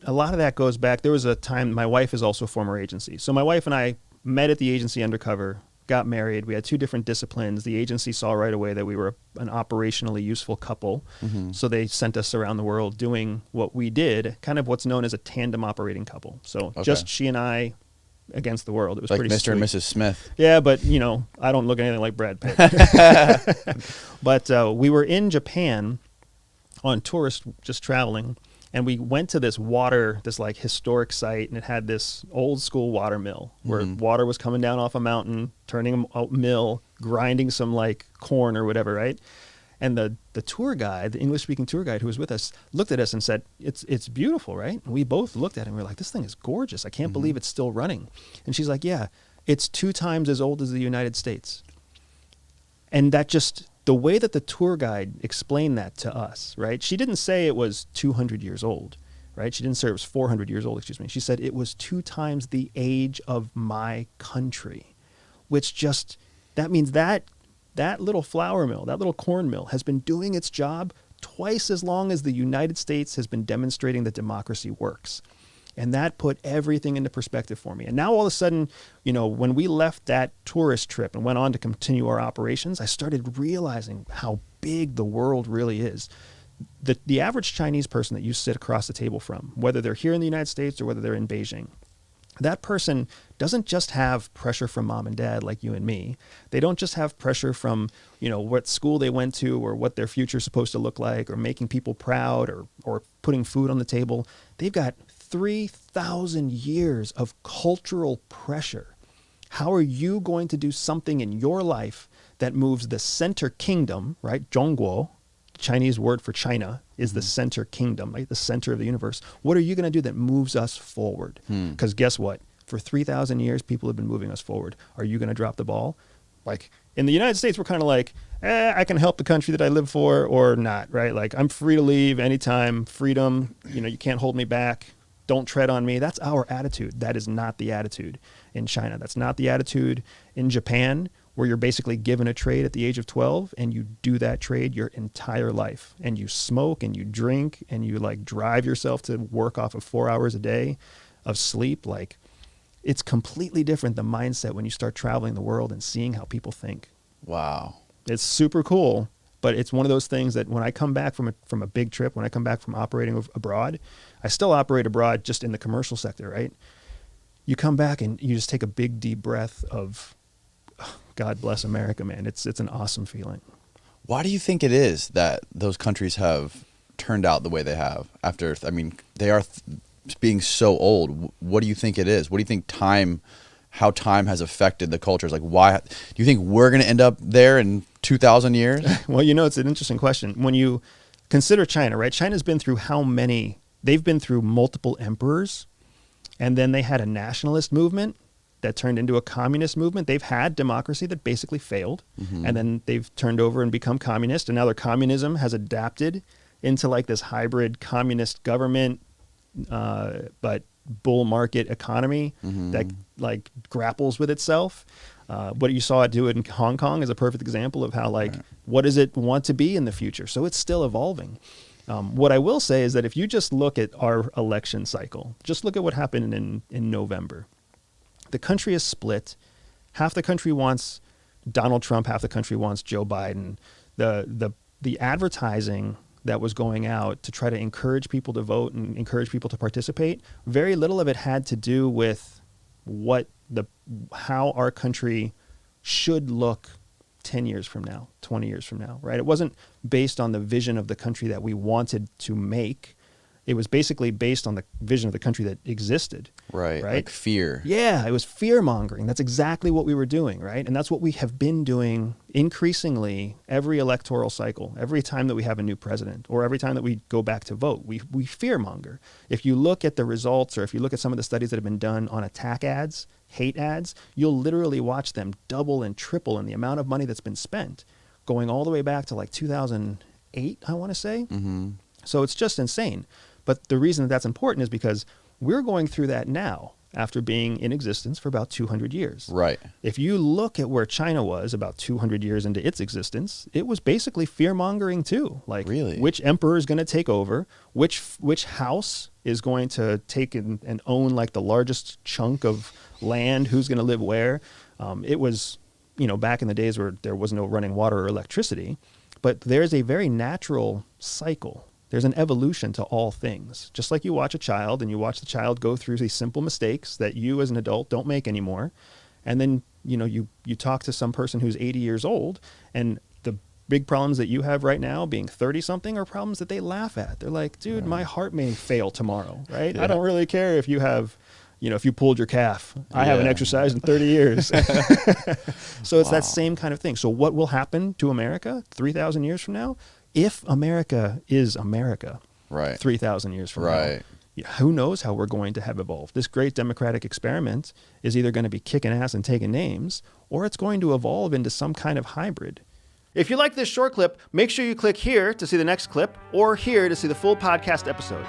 a lot of that goes back. There was a time, my wife is also a former agency. So my wife and I met at the agency undercover, got married. We had 2 different disciplines. The agency saw right away that we were an operationally useful couple. So they sent us around the world doing what we did, kind of what's known as a tandem operating couple. So just she and I against the world. It was like pretty Mr. sweet. and Mrs. Smith. Yeah, but you know, I don't look anything like Brad Pitt. But we were in Japan on tourist, just traveling, and we went to this like historic site, and it had this old school water mill where water was coming down off a mountain, turning a mill, grinding some like corn or whatever, right? And the tour guide, the English-speaking tour guide who was with us, looked at us and said, it's beautiful, right? And we both looked at it and we were like, this thing is gorgeous. I can't believe it's still running. And she's like, yeah, it's 2 times as old as the United States. And that just, the way that the tour guide explained that to us, right? She didn't say it was 200 years old, right? She didn't say it was 400 years old, excuse me. She said it was 2 times the age of my country, which just, that means that little flour mill, that little corn mill has been doing its job twice as long as the United States has been demonstrating that democracy works. And that put everything into perspective for me. And now all of a sudden, you know, when we left that tourist trip and went on to continue our operations, I started realizing how big the world really is. The average Chinese person that you sit across the table from, whether they're here in the United States or whether they're in Beijing, that person doesn't just have pressure from mom and dad like you and me. They don't just have pressure from, you know, what school they went to or what their future is supposed to look like or making people proud or putting food on the table. They've got 3,000 years of cultural pressure. How are you going to do something in your life that moves the center kingdom, right? Zhongguo, Chinese word for China, is the center kingdom, like the center of the universe. What are you going to do that moves us forward? Because guess what? For 3,000 years, people have been moving us forward. Are you going to drop the ball? Like in the United States, we're kind of like, I can help the country that I live for or not, right? Like I'm free to leave anytime, freedom, you know, you can't hold me back. Don't tread on me. That's our attitude. That is not the attitude in China. That's not the attitude in Japan, where you're basically given a trade at the age of 12 and you do that trade your entire life, and you smoke and you drink and you like drive yourself to work off of 4 hours a day of sleep. Like it's completely different, the mindset, when you start traveling the world and seeing how people think. Wow. It's super cool, but it's one of those things that when I come back from a big trip, when I come back from operating abroad, I still operate abroad just in the commercial sector, right? You come back and you just take a big deep breath of, God bless America, man. It's an awesome feeling. Why do you think it is that those countries have turned out the way they have after, I mean, they are being so old? What do you think it is? What do you think how time has affected the cultures? Like why, do you think we're going to end up there in 2,000 years? Well, you know, it's an interesting question. When you consider China, right? China's been through they've been through multiple emperors, and then they had a nationalist movement that turned into a communist movement. They've had democracy that basically failed, and then they've turned over and become communist, and now their communism has adapted into like this hybrid communist government, but bull market economy that like grapples with itself. What you saw it do in Hong Kong is a perfect example of how like, what does it want to be in the future? So it's still evolving. What I will say is that if you just look at our election cycle, just look at what happened in November. The country is split. Half the country wants Donald Trump, half the country wants Joe Biden. The advertising that was going out to try to encourage people to vote and encourage people to participate, very little of it had to do with how our country should look 10 years from now, 20 years from now, right? It wasn't based on the vision of the country that we wanted to make. It was basically based on the vision of the country that existed. Right. Like fear. Yeah, it was fear mongering. That's exactly what we were doing, right? And that's what we have been doing increasingly every electoral cycle, every time that we have a new president, or every time that we go back to vote, we fear monger. If you look at the results, or if you look at some of the studies that have been done on attack ads, hate ads, you'll literally watch them double and triple in the amount of money that's been spent, going all the way back to like 2008, I want to say. So it's just insane. But the reason that that's important is because we're going through that now. after being in existence for about 200 years. Right. If you look at where China was about 200 years into its existence, it was basically fear-mongering too. Like, really? Which emperor is going to take over? Which house is going to take and own like the largest chunk of land? Who's going to live where? It was, back in the days where there was no running water or electricity, but there's a very natural cycle. There's an evolution to all things. Just like you watch a child and you watch the child go through these simple mistakes that you as an adult don't make anymore. And then, you talk to some person who's 80 years old, and the big problems that you have right now being 30 something are problems that they laugh at. They're like, dude, my heart may fail tomorrow, right? Yeah. I don't really care if you have, if you pulled your calf. I haven't exercised in 30 years. So it's that same kind of thing. So what will happen to America 3,000 years from now? If America is America, right, 3,000 years from now, who knows how we're going to have evolved? This great democratic experiment is either going to be kicking ass and taking names, or it's going to evolve into some kind of hybrid. If you like this short clip, make sure you click here to see the next clip, or here to see the full podcast episode.